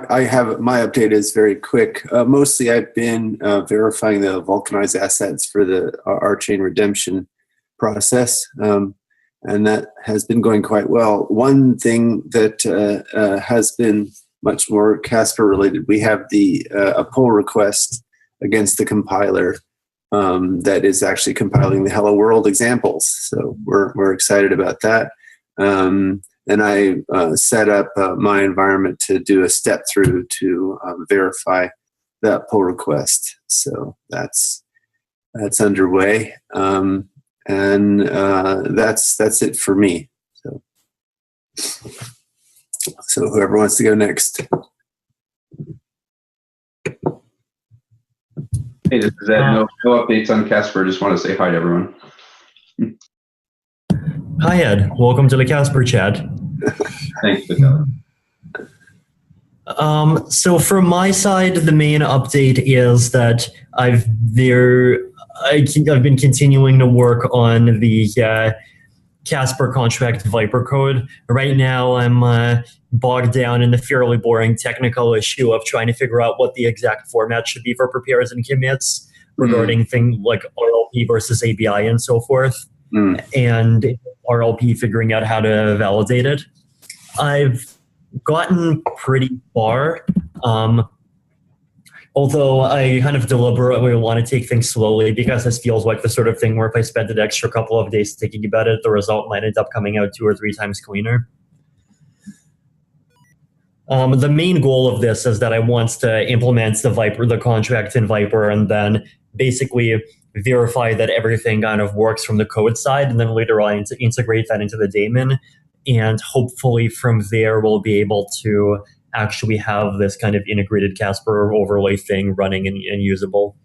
I have my update is very quick. Mostly, I've been verifying the vulcanized assets for the RChain redemption process, and that has been going quite well. One thing that has been much more Casper related, we have a pull request against the compiler that is actually compiling the Hello World examples. So we're excited about that. And I set up my environment to do a step through to verify that pull request. So that's underway, and that's it for me. So whoever wants to go next. Hey, this is Ed. No updates on Casper. Just want to say hi to everyone. Hi, Ed. Welcome to the Casper chat. Thanks, Vitaly. So from my side, the main update is that I've been continuing to work on the Casper contract Viper code. Right now, I'm bogged down in the fairly boring technical issue of trying to figure out what the exact format should be for prepares and commits regarding things like RLP versus ABI and so forth. And RLP figuring out how to validate it. I've gotten pretty far, although I kind of deliberately want to take things slowly because this feels like the sort of thing where if I spend an extra couple of days thinking about it, the result might end up coming out 2 or 3 times cleaner. The main goal of this is that I want to implement the contract in Viper, and then basically verify that everything kind of works from the code side, and then later on to integrate that into the daemon. And hopefully from there, we'll be able to actually have this kind of integrated Casper overlay thing running and usable.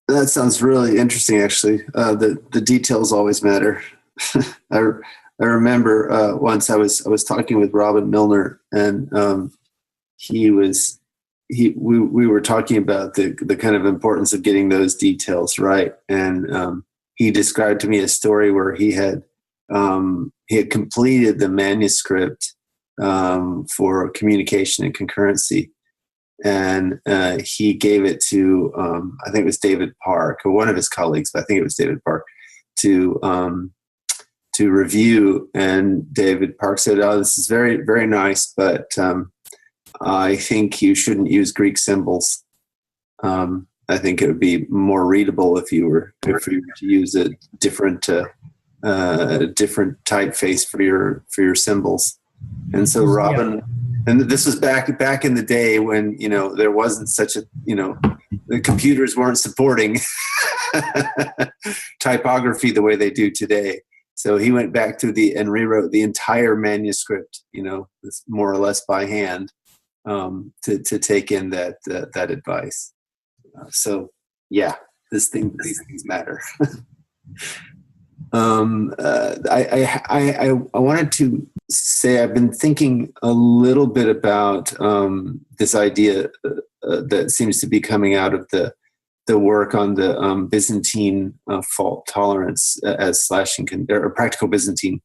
That sounds really interesting, actually. The details always matter. I remember once I was talking with Robin Milner, and we were talking about the kind of importance of getting those details right, and he described to me a story where he had completed the manuscript for communication and concurrency, and he gave it to I think it was David Park, or one of his colleagues, but I think it was David Park, to review. And David Park said, "Oh, this is very, very nice, but I think you shouldn't use Greek symbols. I think it would be more readable if you were to use a different typeface for your symbols." And so Robin, and this was back in the day when there wasn't such a the computers weren't supporting typography the way they do today. So he went back and rewrote the entire manuscript, more or less by hand, to take in that advice. So yeah, these things matter. I wanted to say I've been thinking a little bit about this idea that seems to be coming out of the work on the Byzantine fault tolerance as slashing or practical Byzantine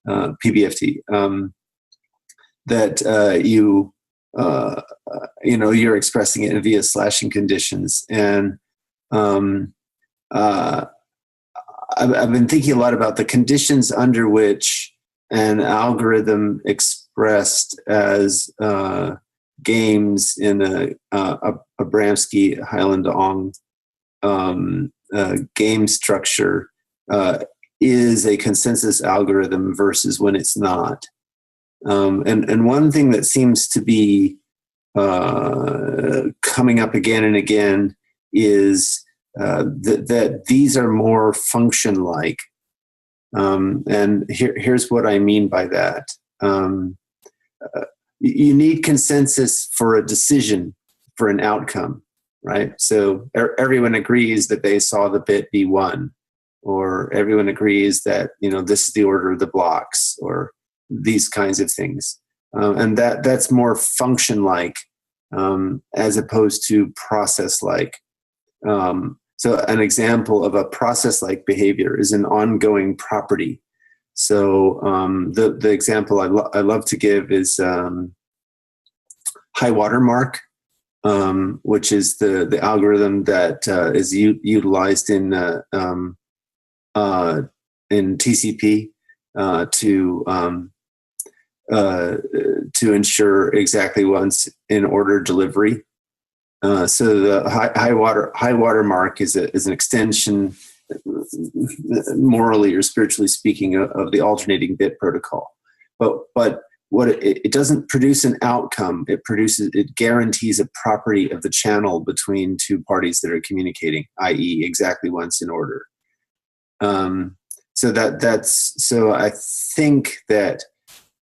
PBFT, that you're expressing it via slashing conditions. And I've been thinking a lot about the conditions under which an algorithm expressed as games in a Abramsky Highland-Ong game structure is a consensus algorithm versus when it's not. And one thing that seems to be coming up again and again is that these are more function-like. And here's what I mean by that. You need consensus for a decision, for an outcome, right? So everyone agrees that they saw the bit B1, or everyone agrees that this is the order of the blocks, or these kinds of things. And that's more function-like as opposed to process-like. So an example of a process-like behavior is an ongoing property. So the example I love to give is high water mark, which is the algorithm that is utilized in TCP to ensure exactly once in order delivery. So the high water mark is an extension, morally or spiritually speaking, of the alternating bit protocol. But what it doesn't produce an outcome. It guarantees a property of the channel between two parties that are communicating, i.e., exactly once in order. So I think that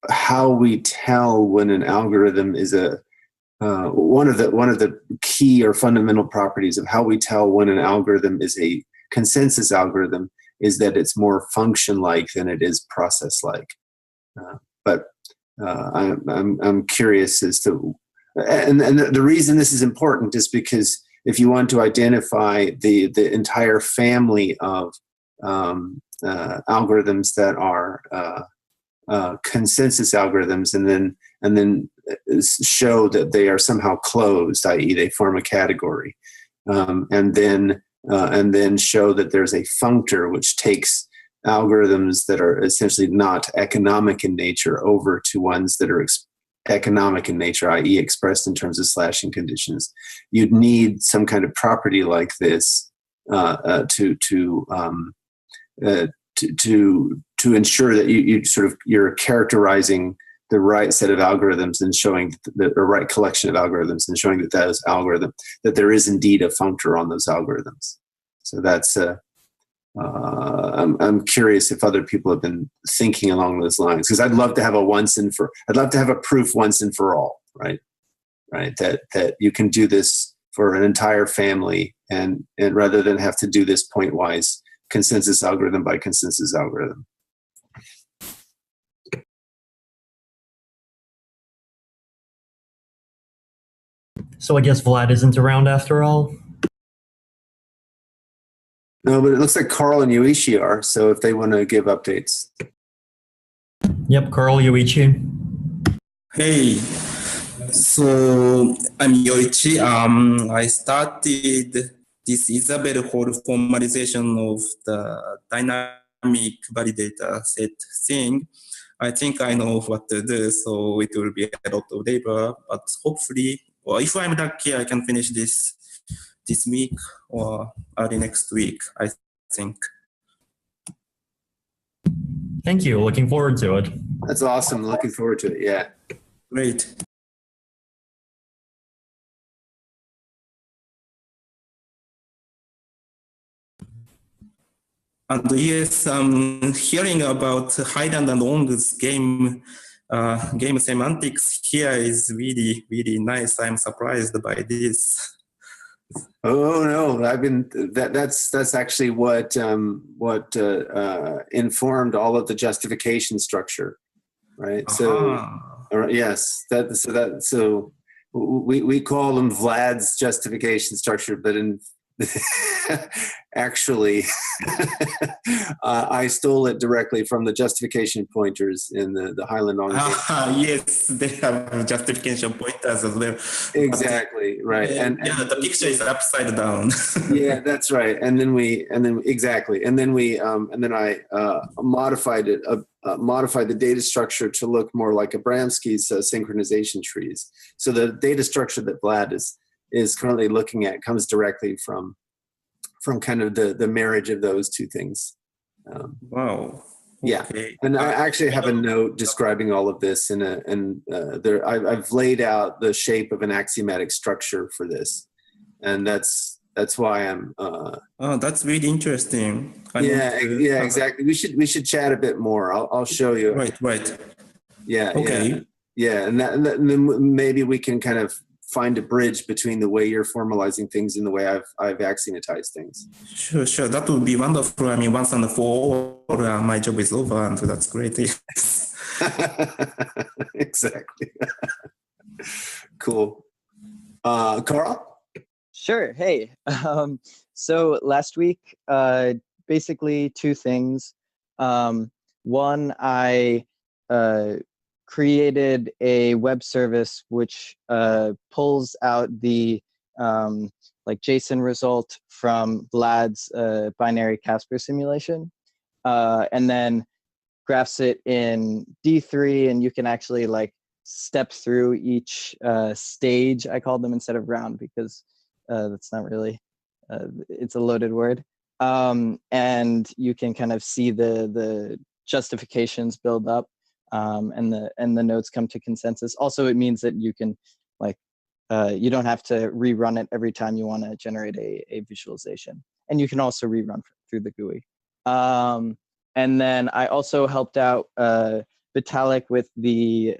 how we tell when an algorithm is one of the key or fundamental properties of how we tell when an algorithm is a consensus algorithm is that it's more function-like than it is process-like. But I'm curious as to, and the reason this is important is because if you want to identify the entire family of algorithms that are consensus algorithms, and then show that they are somehow closed, i.e., they form a category, and then show that there's a functor which takes algorithms that are essentially not economic in nature over to ones that are economic in nature, i.e., expressed in terms of slashing conditions. You'd need some kind of property like this to ensure that you're characterizing the right set of algorithms and showing the right collection of algorithms and showing that there is indeed a functor on those algorithms. So that's I'm curious if other people have been thinking along those lines, because I'd love to have a proof once and for all, right? That you can do this for an entire family, and rather than have to do this pointwise consensus algorithm by consensus algorithm. So I guess Vlad isn't around after all? No, but it looks like Carl and Yuichi are, so if they want to give updates. Yep, Carl, Yuichi. Hey, so I'm Yoichi. I started this Isabel Hall formalization of the dynamic validator set thing. I think I know what to do, so it will be a lot of labor, but hopefully, or if I'm lucky, I can finish this week or early next week, I think. Thank you. Looking forward to it. That's awesome. Looking forward to it. Yeah. Great. And yes, hearing about Highland and Long's game semantics here is really, really nice. I'm surprised by this. Oh no, that's actually what informed all of the justification structure, right? So yes, so we call them Vlad's justification structure, but in actually I stole it directly from the justification pointers in the Highland Long game. Yes, they have justification pointers as well. Exactly, right. And the picture is upside down. Yeah, that's right. And then I modified it, modified the data structure to look more like Abramsky's synchronization trees. So the data structure that Vlad is currently looking at comes directly from kind of the marriage of those two things. Wow. Yeah, okay. And I actually have a note describing all of this, I've laid out the shape of an axiomatic structure for this, and that's why I'm. That's really interesting. Exactly. We should chat a bit more. I'll show you. Right. Yeah. Okay. Yeah, and then maybe we can kind of find a bridge between the way you're formalizing things and the way I've axiomatized things. Sure. That would be wonderful. I mean, once and for all, my job is over, and that's great. Exactly. Cool. Carl? Sure. Hey. So last week, basically two things. One, I created a web service which pulls out the like JSON result from Vlad's binary Casper simulation, and then graphs it in D3, and you can actually like step through each stage. I called them instead of round because that's not really, it's a loaded word. And you can kind of see the justifications build up, and the nodes come to consensus. Also, it means that you can like, you don't have to rerun it every time you want to generate a visualization. And you can also rerun through the GUI. And then I also helped out Vitalik with the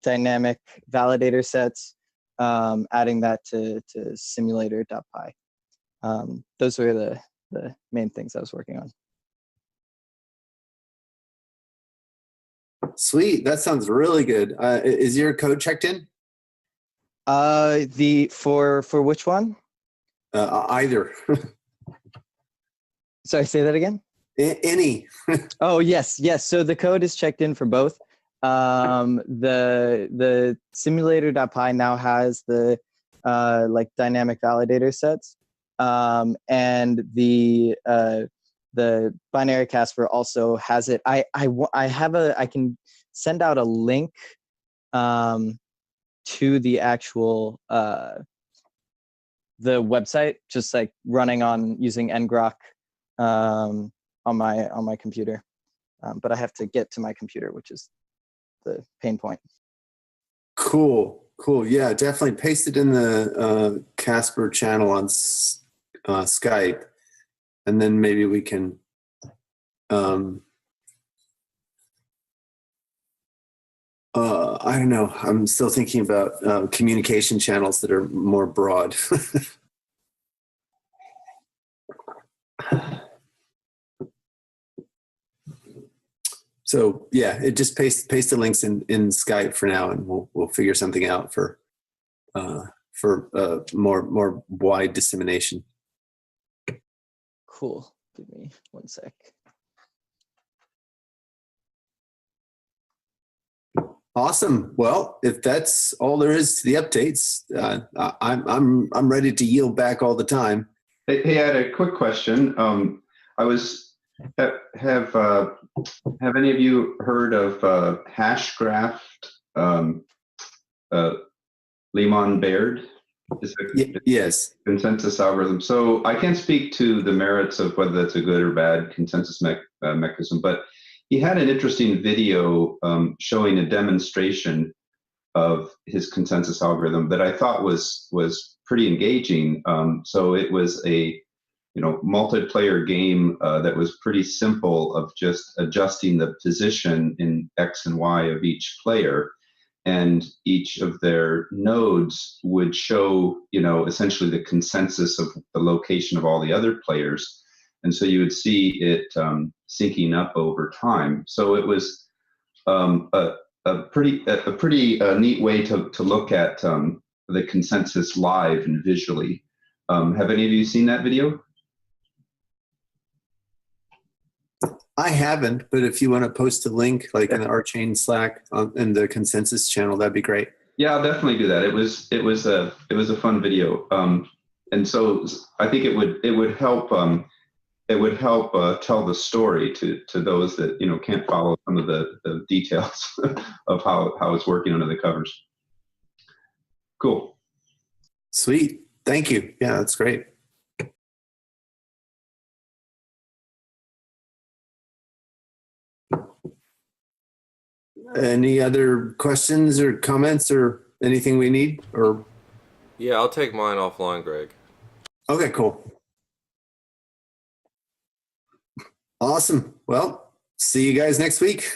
dynamic validator sets, adding that to simulator.py. Those were the main things I was working on. Sweet, that sounds really good. Is your code checked in? For which one? Either. Sorry, say that again. Any. Oh, yes. So the code is checked in for both. The simulator.py now has the like dynamic validator sets, and the binary Casper also has it. I can send out a link to the actual the website, just like running on using ngrok on my computer, but I have to get to my computer, which is the pain point. Cool. Yeah, definitely paste it in the Casper channel on Skype, and then maybe we can I don't know. I'm still thinking about communication channels that are more broad. So yeah, it just paste the links in Skype for now, and we'll figure something out for more wide dissemination. Cool. Give me one sec. Awesome. Well, if that's all there is to the updates, I'm ready to yield back all the time. Hey, I had a quick question. Have any of you heard of Hashgraph Lehman-Baird? Yes. Consensus algorithm. So I can't speak to the merits of whether that's a good or bad consensus mechanism, but he had an interesting video showing a demonstration of his consensus algorithm that I thought was pretty engaging. So it was a multiplayer game that was pretty simple, of just adjusting the position in X and Y of each player, and each of their nodes would show essentially the consensus of the location of all the other players. And so you would see it syncing up over time. So it was a pretty neat way to look at the consensus live and visually. Have any of you seen that video? I haven't, but if you want to post a link, like in the RChain Slack in the consensus channel, that'd be great. Yeah, I'll definitely do that. It was a fun video, and so I think it would help. It would help tell the story to those that can't follow some of the details of how it's working under the covers. Cool. Sweet. Thank you. Yeah, that's great. Any other questions or comments or anything we need? Or yeah, I'll take mine offline, Greg. Okay, cool. Awesome. Well, see you guys next week.